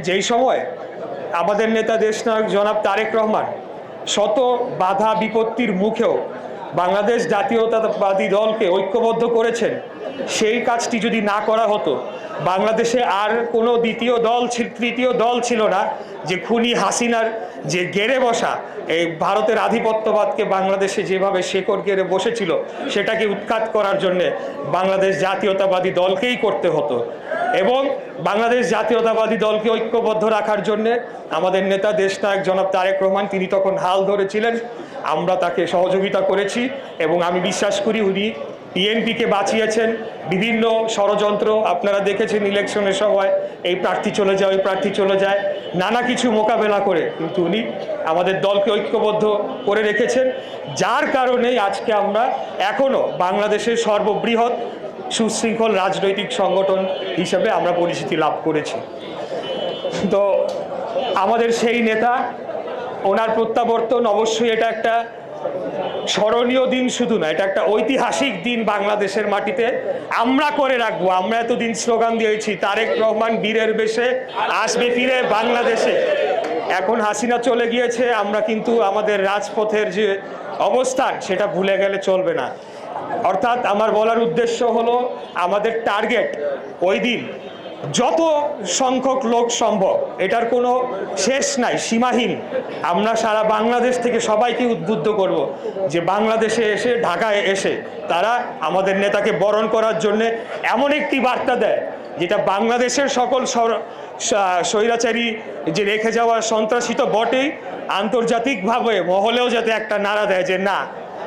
যেই সময় আমাদের নেতা দেশনায়ক জনাব তারেক রহমান শত বাধা বিপত্তির মুখেও বাংলাদেশ জাতীয়তাবাদী দলকে ঐক্যবদ্ধ করেছেন, সেই কাজটি যদি না করা হতো, বাংলাদেশে আর কোনো তৃতীয় দল ছিল না যে খুনি হাসিনার যে গেড়ে বসা এই ভারতের আধিপত্যবাদকে বাংলাদেশে যেভাবে শেকড় গেড়ে বসেছিল সেটাকে উৎখাত করার জন্যে বাংলাদেশ জাতীয়তাবাদী দলকেই করতে হতো। এবং বাংলাদেশ জাতীয়তাবাদী দলকে ঐক্যবদ্ধ রাখার জন্যে আমাদের নেতা দেশনায়ক জনাব তারেক রহমান তিনি তখন হাল ধরেছিলেন, আমরা তাকে সহযোগিতা করেছি এবং আমি বিশ্বাস করি উনি বিএনপিকে বাঁচিয়েছেন। বিভিন্ন ষড়যন্ত্র আপনারা দেখেছেন ইলেকশনের সময়, এই প্রার্থী চলে যায় ওই প্রার্থী চলে যায়, নানা কিছু মোকাবেলা করে কিন্তু উনি আমাদের দলকে ঐক্যবদ্ধ করে রেখেছেন, যার কারণেই আজকে আমরা এখনও বাংলাদেশের সর্ববৃহৎ সুশৃঙ্খল রাজনৈতিক সংগঠন হিসেবে আমরা পরিচিতি লাভ করেছি। তো আমাদের সেই নেতা ওনার প্রত্যাবর্তন অবশ্যই এটা একটা স্মরণীয় দিন, শুধু না এটা একটা ঐতিহাসিক দিন বাংলাদেশের মাটিতে। আমরা করে রাখবো, আমরা এতদিন স্লোগান দিয়েছি তারেক রহমান বীরের বেশে আসবে ফিরে বাংলাদেশে। এখন হাসিনা চলে গিয়েছে, আমরা কিন্তু আমাদের রাজপথের যে অবস্থান সেটা ভুলে গেলে চলবে না। অর্থাৎ আমার বলার উদ্দেশ্য হলো আমাদের টার্গেট ওই দিন যত সংখ্যক লোক সম্ভব, এটার কোনো শেষ নাই, সীমাহীন। আমরা সারা বাংলাদেশ থেকে সবাইকে উদ্বুদ্ধ করব যে বাংলাদেশে এসে ঢাকায় এসে তারা আমাদের নেতাকে বরণ করার জন্যে এমন একটি বার্তা দেয় যেটা বাংলাদেশের সকল স্বৈরাচারী যে রেখে যাওয়া সন্ত্রাসী তো বটেই, আন্তর্জাতিকভাবে মহলেও যাতে একটা নারা দেয় যে না,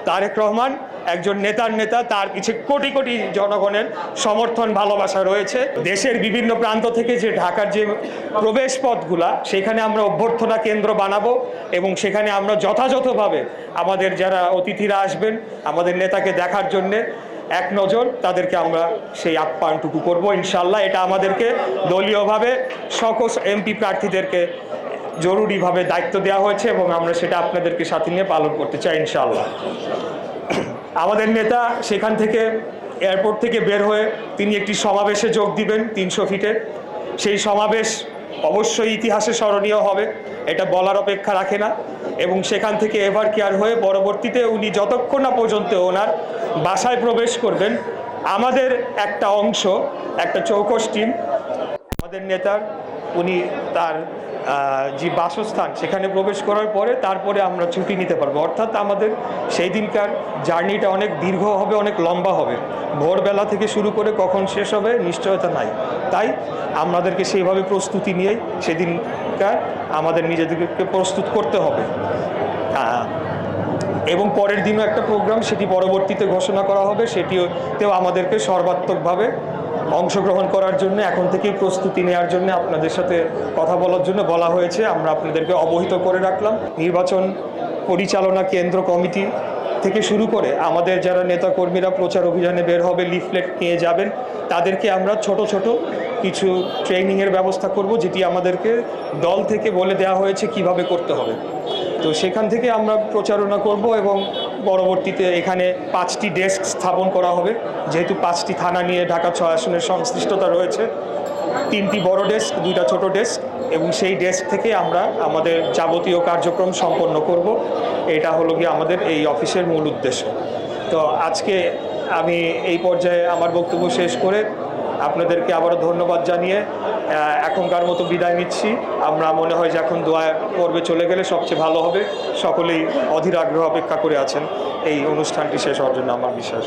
তারেক রহমান একজন নেতার নেতা, তার পিছে কোটি কোটি জনগণের সমর্থন ভালোবাসা রয়েছে। দেশের বিভিন্ন প্রান্ত থেকে যে ঢাকার যে প্রবেশ পথগুলা, সেখানে আমরা অভ্যর্থনা কেন্দ্র বানাবো এবং সেখানে আমরা যথাযথভাবে আমাদের যারা অতিথিরা আসবেন আমাদের নেতাকে দেখার জন্যে এক নজর তাদেরকে আমরা সেই আপ্যায়নটুকু করবো ইনশাল্লাহ। এটা আমাদেরকে দলীয়ভাবে সকল এমপি প্রার্থীদেরকে জরুরিভাবে দায়িত্ব দেওয়া হয়েছে এবং আমরা সেটা আপনাদেরকে সাথে নিয়ে পালন করতে চাই ইনশাল্লাহ। আমাদের নেতা সেখান থেকে এয়ারপোর্ট থেকে বের হয়ে তিনি একটি সমাবেশে যোগ দিবেন 300 ফিটের। সেই সমাবেশ অবশ্যই ইতিহাসে স্মরণীয় হবে, এটা বলার অপেক্ষা রাখে না। এবং সেখান থেকে এভার কেয়ার হয়ে পরবর্তীতে উনি যতক্ষণ না পর্যন্ত ওনার বাসায় প্রবেশ করবেন, আমাদের একটা অংশ, একটা চৌকস টিম আমাদের নেতার উনি তার যে বাসস্থান সেখানে প্রবেশ করার পরে তারপরে আমরা ছুটি নিতে পারবো। অর্থাৎ আমাদের সেই দিনকার জার্নিটা অনেক দীর্ঘ হবে, অনেক লম্বা হবে, ভোরবেলা থেকে শুরু করে কখন শেষ হবে নিশ্চয়তা নাই। তাই আমাদেরকে সেইভাবে প্রস্তুতি নিয়েই সেদিনকার আমাদের নিজেদেরকে প্রস্তুত করতে হবে। এবং পরের দিনও একটা প্রোগ্রাম, সেটি পরবর্তীতে ঘোষণা করা হবে, সেটিতেও আমাদেরকে সর্বাত্মকভাবে অংশগ্রহণ করার জন্য এখন থেকেই প্রস্তুতি নেওয়ার জন্য আপনাদের সাথে কথা বলার জন্য বলা হয়েছে। আমরা আপনাদেরকে অবহিত করে রাখলাম। নির্বাচন পরিচালনা কেন্দ্র কমিটি থেকে শুরু করে আমাদের যারা নেতাকর্মীরা প্রচার অভিযানে বের হবে, লিফলেট নিয়ে যাবেন, তাদেরকে আমরা ছোট ছোট কিছু ট্রেনিংয়ের ব্যবস্থা করব, যেটি আমাদেরকে দল থেকে বলে দেওয়া হয়েছে কিভাবে করতে হবে। তো সেখান থেকে আমরা প্রচারণা করব এবং পরবর্তীতে এখানে 5টি ডেস্ক স্থাপন করা হবে। যেহেতু 5টি থানা নিয়ে ঢাকা 6 আসনের সংশ্লিষ্টতা রয়েছে, 3টি বড় ডেস্ক, 2টা ছোট ডেস্ক, এবং সেই ডেস্ক থেকে আমরা আমাদের যাবতীয় কার্যক্রম সম্পন্ন করব। এটা হলো গিয়ে আমাদের এই অফিসের মূল উদ্দেশ্য। তো আজকে আমি এই পর্যায়ে আমার বক্তব্য শেষ করে আপনাদেরকে আবারও ধন্যবাদ জানিয়ে এখনকার মতো বিদায় নিচ্ছি। আমরা মনে হয় যে এখন দোয়া পর্বে চলে গেলে সবচেয়ে ভালো হবে। সকলেই অধীর আগ্রহ অপেক্ষা করে আছেন এই অনুষ্ঠানটি শেষ হওয়ার জন্য, আমার বিশ্বাস।